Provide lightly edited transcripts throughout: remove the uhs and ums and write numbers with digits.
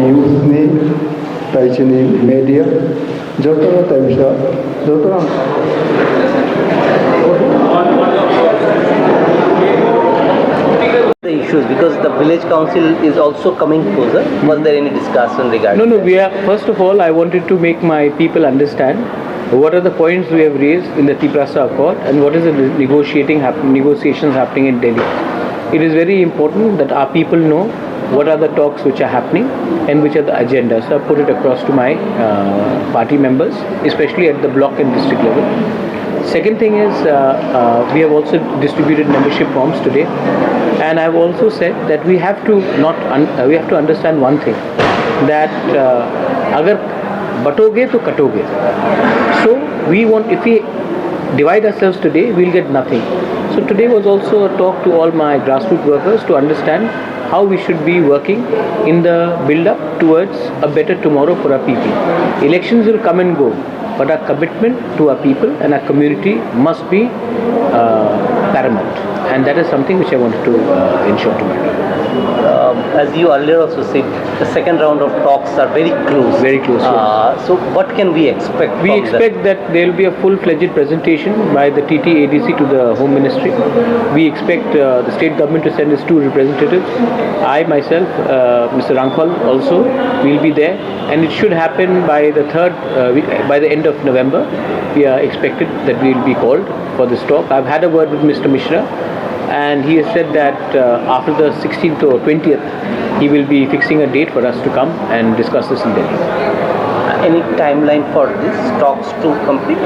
youth media, Jotara Tavisha, Jotara. The issues, because the village council is also coming closer. Was there any discussion regarding? No. We are. First of all, I wanted to make my people understand what are the points we have raised in the Tiprasa Accord and what is the negotiations happening in Delhi. It is very important that our people know what are the talks which are happening and which are the agendas. So I put it across to my party members, especially at the block and district level. Second thing is we have also distributed membership forms today, and I have also said that we have to we have to understand one thing, that agar batoge to katoge. So we want, if we divide ourselves today, we'll get nothing. So today was also a talk to all my grassroots workers to understand how we should be working in the build-up towards a better tomorrow for our people. Elections will come and go, but our commitment to our people and our community must be paramount, and that is something which I wanted to ensure to my. As you earlier also said, the second round of talks are very close. Very close. Yes. So what can we expect? We expect that there will be a full-fledged presentation by the TT-ADC to the Home Ministry. We expect the state government to send its 2 representatives. I myself, Mr. Rangwal also will be there, and it should happen by the by the end of November. We are expected that we will be called for this talk. I've had a word with Mr. Mishra, and he has said that after the 16th or 20th, he will be fixing a date for us to come and discuss this in Delhi. Any timeline for this talks to complete?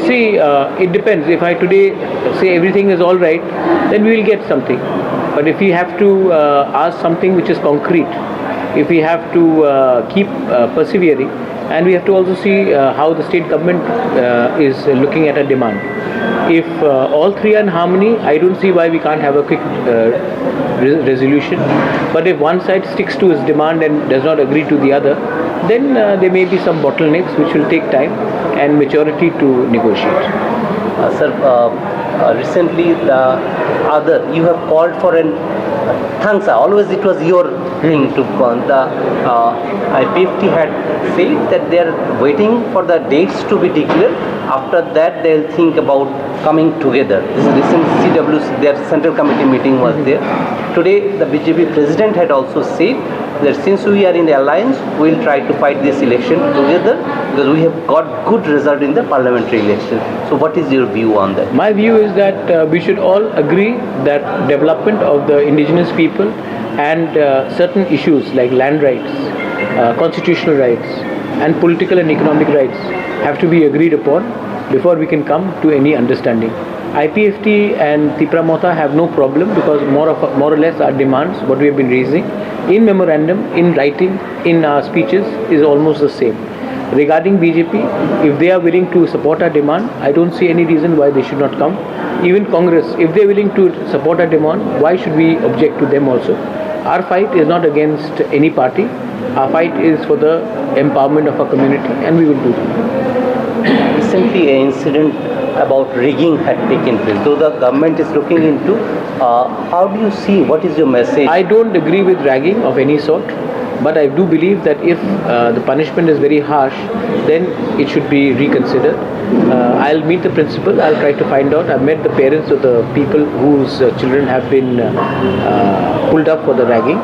See, it depends. If I today say everything is all right, then we will get something. But if we have to ask something which is concrete, if we have to keep persevering, and we have to also see how the state government is looking at a demand. If all three are in harmony, I don't see why we can't have a quick resolution. But if one side sticks to its demand and does not agree to the other, then there may be some bottlenecks which will take time and maturity to negotiate. Sir, recently you have called for an thanks. Always it was your thing to the IPFT had said that they are waiting for the dates to be declared. After that, they will think about coming together. This recent CWC, their central committee meeting was there. Today, the BJP president had also said that since we are in the alliance, we will try to fight this election together because we have got good result in the parliamentary election. So what is your view on that? My view is that we should all agree that development of the indigenous people and certain issues like land rights, constitutional rights and political and economic rights have to be agreed upon before we can come to any understanding. IPFT and Tipra Mota have no problem because more or less our demands, what we have been raising in memorandum, in writing, in our speeches is almost the same. Regarding BJP, if they are willing to support our demand, I don't see any reason why they should not come. Even Congress, if they are willing to support our demand, why should we object to them also? Our fight is not against any party. Our fight is for the empowerment of our community, and we will do that. Recently, an incident about rigging had taken place. Though the government is looking into, how do you see, what is your message? I don't agree with ragging of any sort, but I do believe that if the punishment is very harsh, then it should be reconsidered. I'll meet the principal, I'll try to find out. I've met the parents of the people whose children have been pulled up for the ragging,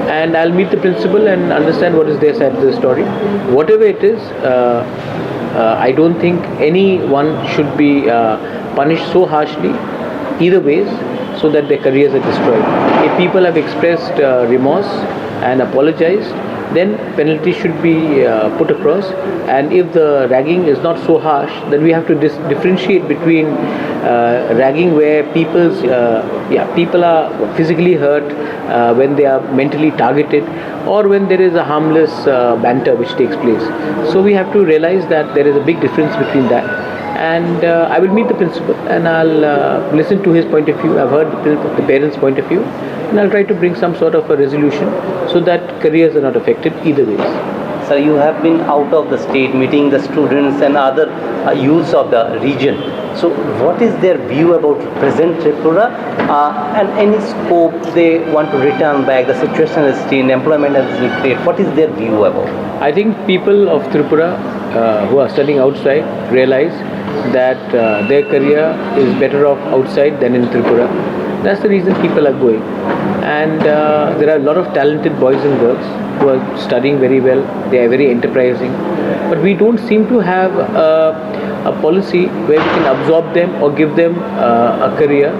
and I'll meet the principal and understand what is their side of the story. Whatever it is, I don't think anyone should be punished so harshly either ways so that their careers are destroyed. If people have expressed remorse and apologized, then penalty should be put across, and if the ragging is not so harsh, then we have to differentiate between ragging where people are physically hurt when they are mentally targeted, or when there is a harmless banter which takes place. So we have to realize that there is a big difference between that, and I will meet the principal and I'll listen to his point of view. I've heard the parents' point of view, and I'll try to bring some sort of a resolution so that careers are not affected either ways. sir, you have been out of the state, meeting the students and other youths of the region. So, what is their view about present Tripura and any scope they want to return back? The situation is still, employment has been created. What is their view about? I think people of Tripura who are studying outside realize that their career is better off outside than in Tripura. That's the reason people are going. And there are a lot of talented boys and girls who are studying very well. They are very enterprising. But we don't seem to have a policy where we can absorb them or give them a career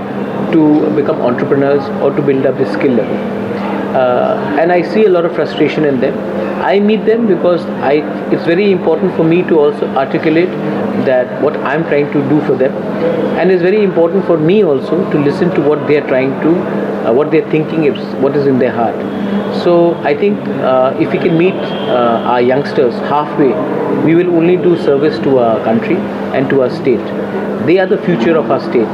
to become entrepreneurs or to build up the skill level. And I see a lot of frustration in them. I meet them because it's very important for me to also articulate that what I'm trying to do for them, and it's very important for me also to listen to what they're trying to, what they're thinking is, what is in their heart. So I think if we can meet our youngsters halfway, we will only do service to our country and to our state. They are the future of our state.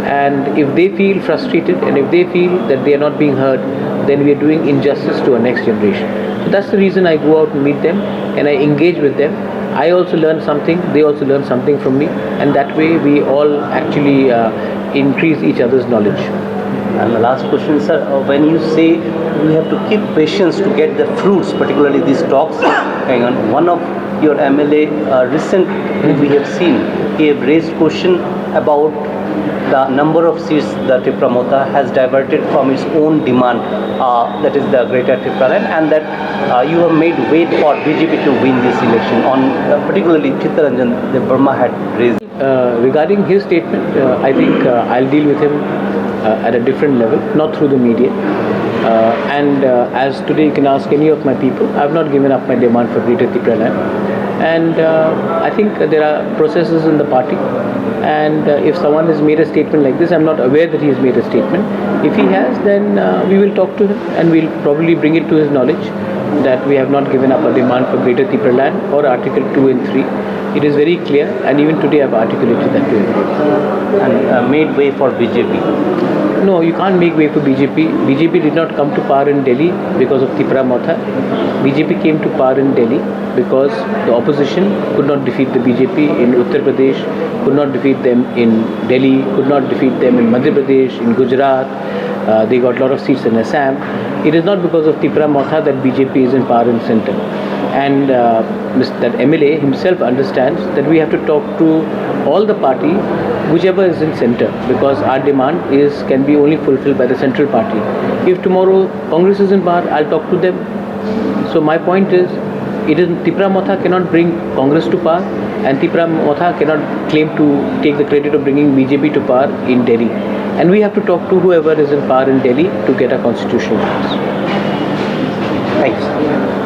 And if they feel frustrated and if they feel that they are not being heard, then we are doing injustice to our next generation. So that's the reason I go out and meet them and I engage with them. I also learn something, they also learn something from me, and that way we all actually increase each other's knowledge. And the last question, sir, when you say we have to keep patience to get the fruits, particularly these talks, hang on, one of your MLA recently we have seen, he have raised question about the number of seats that Tripura has diverted from its own demand, that is the Greater Tripura Land, and that you have made wait for BJP to win this election. On particularly Chittaranjan, the Burma had raised. Regarding his statement, I think I'll deal with him at a different level, not through the media. And as today you can ask any of my people, I have not given up my demand for Greater Tripura Land. And I think there are processes in the party, and if someone has made a statement like this, I'm not aware that he has made a statement. If he has, then we will talk to him and we'll probably bring it to his knowledge that we have not given up a demand for Greater Tripura Land or Article 2 and 3. It is very clear, and even today I've articulated that to him. And made way for BJP. No, you can't make way for BJP. BJP did not come to power in Delhi because of Tripura Motha. BJP came to power in Delhi because the opposition could not defeat the BJP in Uttar Pradesh, could not defeat them in Delhi, could not defeat them in Madhya Pradesh, in Gujarat. They got a lot of seats in Assam. It is not because of Tripura Motha that BJP is in power in center. And that MLA himself understands that we have to talk to all the party, whichever is in center, because our demand can be only fulfilled by the central party. If tomorrow Congress is in power, I'll talk to them. So my point is, Tripura Motha cannot bring Congress to power, and Tripura Motha cannot claim to take the credit of bringing BJP to power in Delhi. And we have to talk to whoever is in power in Delhi to get a constitutional rights. Thanks.